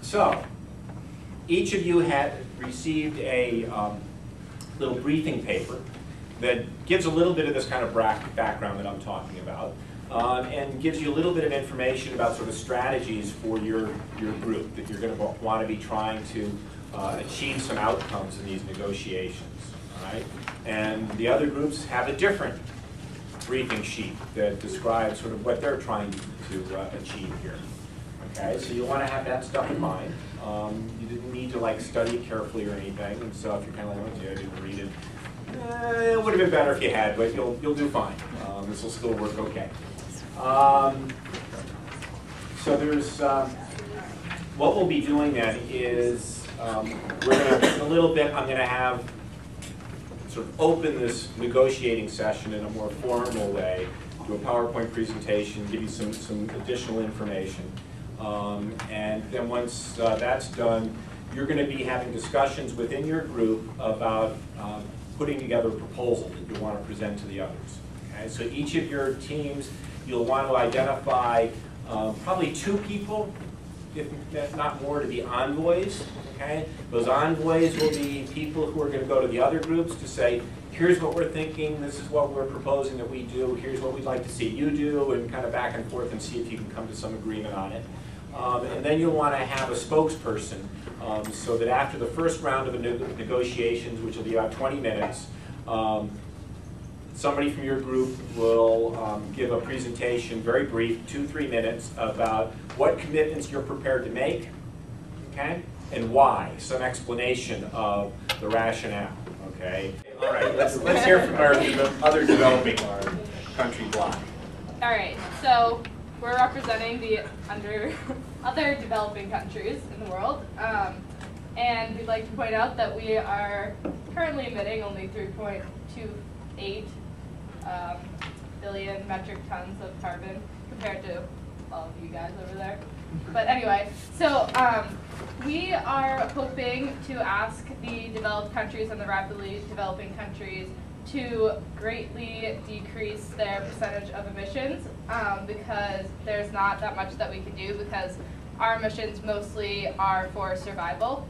So, each of you had received a little briefing paper that gives a little bit of this kind of background that I'm talking about, and gives you a little bit of information about sort of strategies for your group that you're going to want to be trying to achieve some outcomes in these negotiations. All right? And the other groups have a different briefing sheet that describes sort of what they're trying to achieve here. Okay, so you want to have that stuff in mind. You didn't need to like study it carefully or anything, and so if you're kind of like, oh, I didn't read it, it would have been better if you had, but you'll do fine. This will still work okay. So there's what we'll be doing then is we're going to in a little bit. I'm going to have sort of open this negotiating session in a more formal way, do a PowerPoint presentation, give you some additional information. And then once that's done, you're going to be having discussions within your group about putting together a proposal that you want to present to the others. Okay? So each of your teams, you'll want to identify probably 2 people, if not more, to be envoys. Okay? Those envoys will be people who are going to go to the other groups to say, here's what we're thinking, this is what we're proposing that we do, here's what we'd like to see you do, and kind of back and forth and see if you can come to some agreement on it. And then you'll want to have a spokesperson so that after the first round of the negotiations, which will be about 20 minutes, somebody from your group will give a presentation, very brief, 2-3 minutes, about what commitments you're prepared to make, okay, and why, some explanation of the rationale, okay. All right, let's hear from our other developing country bloc. All right, so we're representing the other developing countries in the world, and we'd like to point out that we are currently emitting only 3.28 billion metric tons of carbon compared to all of you guys over there. But anyway, so we are hoping to ask the developed countries and the rapidly developing countries to greatly decrease their percentage of emissions because there's not that much that we can do because our emissions mostly are for survival.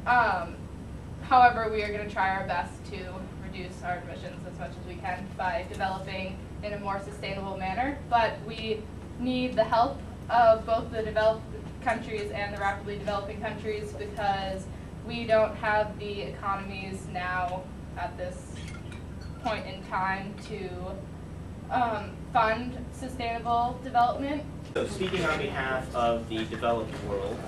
However, we are going to try our best to reduce our emissions as much as we can by developing in a more sustainable manner. But we need the help of both the developed countries and the rapidly developing countries because we don't have the economies now at this point in time to fund sustainable development. So speaking on behalf of the developed world,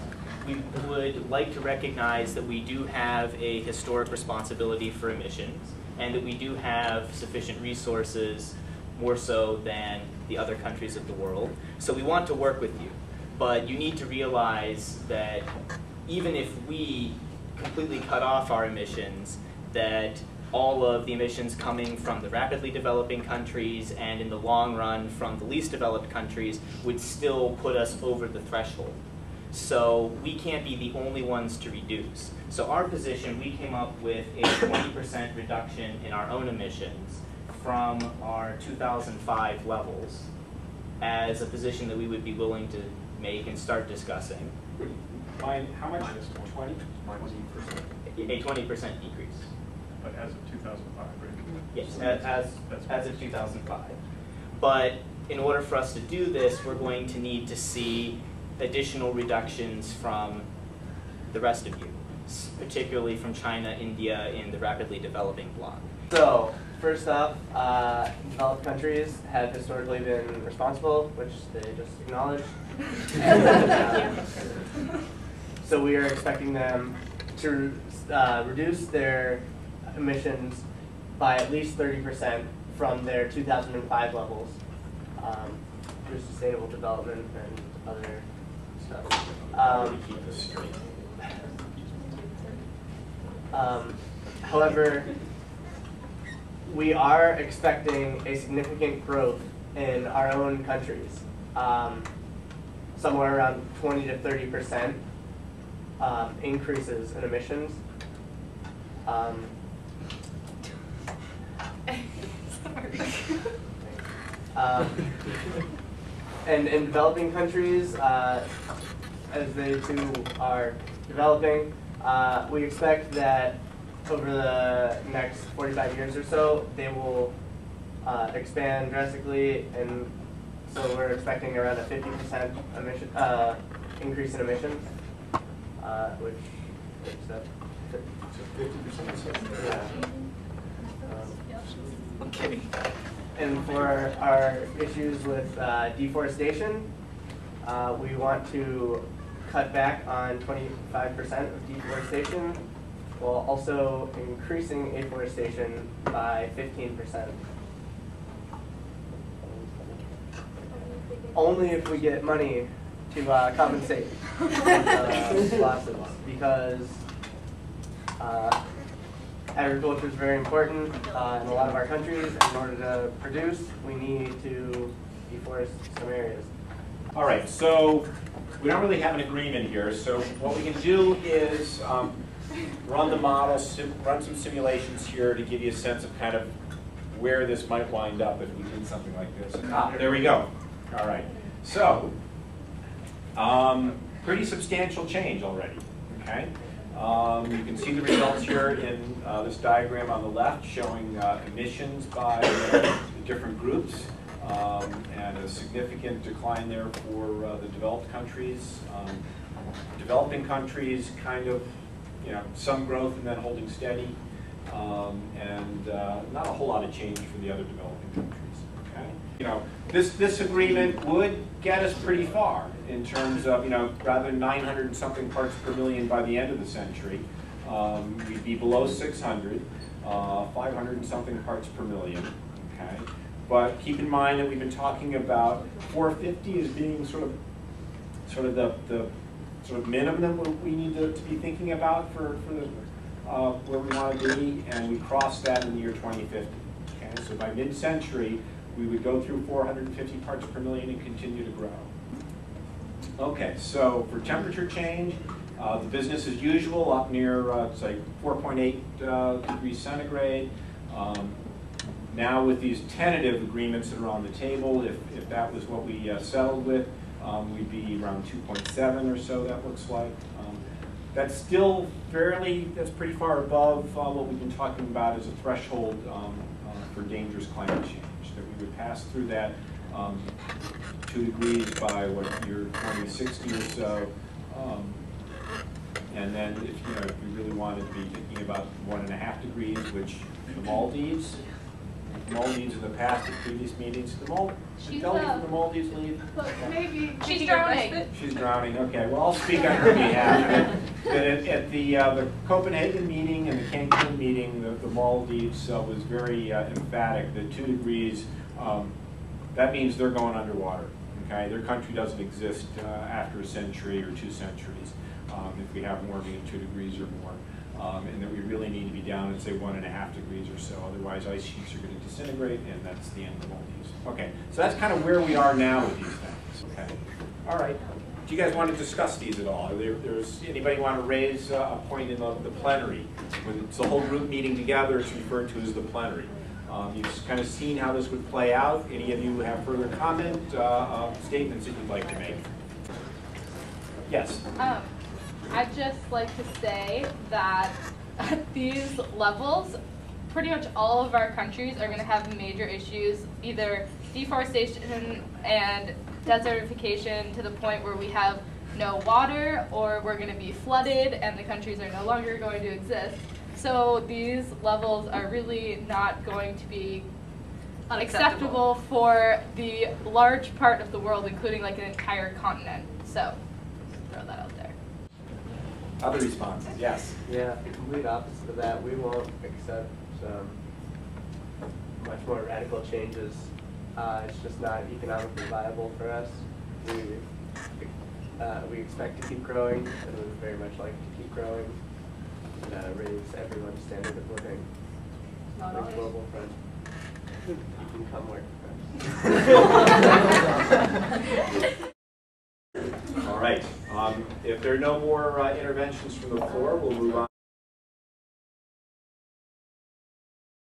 we would like to recognize that we do have a historic responsibility for emissions and that we do have sufficient resources, more so than the other countries of the world. So we want to work with you, but you need to realize that even if we completely cut off our emissions, that all of the emissions coming from the rapidly developing countries and in the long run from the least developed countries would still put us over the threshold. So we can't be the only ones to reduce. So our position, we came up with a 20% reduction in our own emissions from our 2005 levels as a position that we would be willing to make and start discussing. How much is 20? 20%. A 20% decrease. But as of 2005, right? Yes, as of 2005. But in order for us to do this, we're going to need to see additional reductions from the rest of you, particularly from China, India, and the rapidly developing bloc. So, first up, developed countries have historically been responsible, which they just acknowledged. So we are expecting them to reduce their emissions by at least 30% from their 2005 levels through sustainable development and other stuff. However, we are expecting a significant growth in our own countries, somewhere around 20 to 30% increases in emissions. And in developing countries, as they too are developing. We expect that over the next 45 years or so, they will expand drastically, and so we're expecting around a 50% emission increase in emissions, which is So 50%. yeah. Okay. And for our issues with deforestation, we want to cut back on 25% of deforestation, while also increasing afforestation by 15%. Only if we get money to compensate losses, because agriculture is very important in a lot of our countries. In order to produce, we need to deforest some areas. All right, so we don't really have an agreement here, so what we can do is run the model, run some simulations here to give you a sense of kind of where this might wind up if we did something like this. There we go. All right, so pretty substantial change already, okay? You can see the results here in this diagram on the left showing emissions by the different groups, and a significant decline there for the developed countries. Developing countries kind of, some growth and then holding steady, and not a whole lot of change for the other developing countries. Okay? This agreement would get us pretty far in terms of, rather than 900 and something parts per million by the end of the century, we'd be below 600, 500 and something parts per million. Okay? But keep in mind that we've been talking about 450 as being sort of the minimum that we need to be thinking about for the where we want to be, and we cross that in the year 2050. Okay, so by mid-century, we would go through 450 parts per million and continue to grow. Okay, so for temperature change, the business as usual up near say 4.8 degrees centigrade. Now with these tentative agreements that are on the table, if that was what we settled with, we'd be around 2.7 or so, that looks like. That's still that's pretty far above what we've been talking about as a threshold for dangerous climate change, that we would pass through that 2 degrees by year 2060 or so. And then if we really wanted to be thinking about 1.5 degrees, which the Maldives in the past at previous meetings, did the Maldives leave? Maybe she's drowning. She's drowning. Okay, well, I'll speak on her behalf. At the Copenhagen meeting and the Cancun meeting, the Maldives was very emphatic that 2 degrees, that means they're going underwater. Okay, their country doesn't exist after a century or 2 centuries if we have warming at 2 degrees or more. And that we really need to be down at, say, 1.5 degrees or so. Otherwise, ice sheets are going to disintegrate, and that's the end of the Maldives. Okay, so that's kind of where we are now with these things. Okay, all right. Do you guys want to discuss these at all? Anybody want to raise a point in the plenary? When it's the whole group meeting together, it's referred to as the plenary. You've kind of seen how this would play out. Any of you have further comment, statements that you'd like to make? Yes. I'd just like to say that at these levels, pretty much all of our countries are going to have major issues, either deforestation and desertification to the point where we have no water, or we're going to be flooded and the countries are no longer going to exist. So these levels are really not going to be acceptable for the large part of the world, including like an entire continent. So throw that out there. Other responses? Yes. Yeah, the complete opposite of that. We won't accept much more radical changes. It's just not economically viable for us. We expect to keep growing, and we would very much like to keep growing, and raise everyone's standard of living. Not on always. a global front. You can come work for us. All right. If there are no more interventions from the floor, we'll move on.